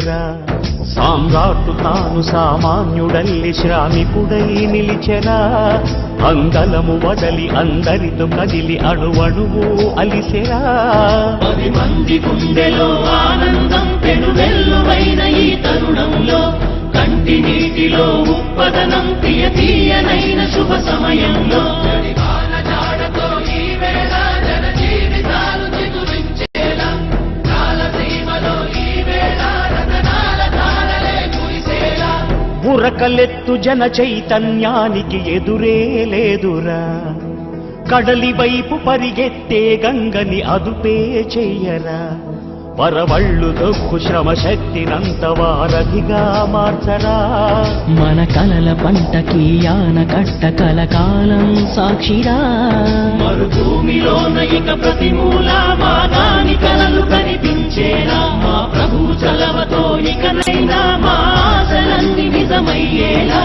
వెలిసెరా. సామ్రాట్టు తాను సామాన్యుడల్లి శ్రామికుడై నిలిచెరా. అంగలము వదలి అందరితో కదిలి అణువణువు అలిసెరా. 10 మంది గుండెలో ఆనందం పెనువెల్లువైన ఈ తరుణంలో, కంటి నీటిలో ఉప్పదనం తీయనైన శుభ సమయంలో, ఉరకలెత్తు జన చైతన్యానికి ఎదురే లేదురా. కడలి వైపు పరిగెత్తే గంగని అదుపే చెయ్యరా. వరవళ్ళు దొక్కు శ్రమ శక్తినంత వారధిగా మార్చరా. మన కలల పంటకి ఆనకట్ట కలకాలం సాక్షిరా. మరుభూమిలోన ఇక ప్రతి మూల మా దాని కలలు కనిపించేలా, మా ప్రభు చలవతో ఇకనైనా మా ఆశలన్నీ నిజమయ్యేలా.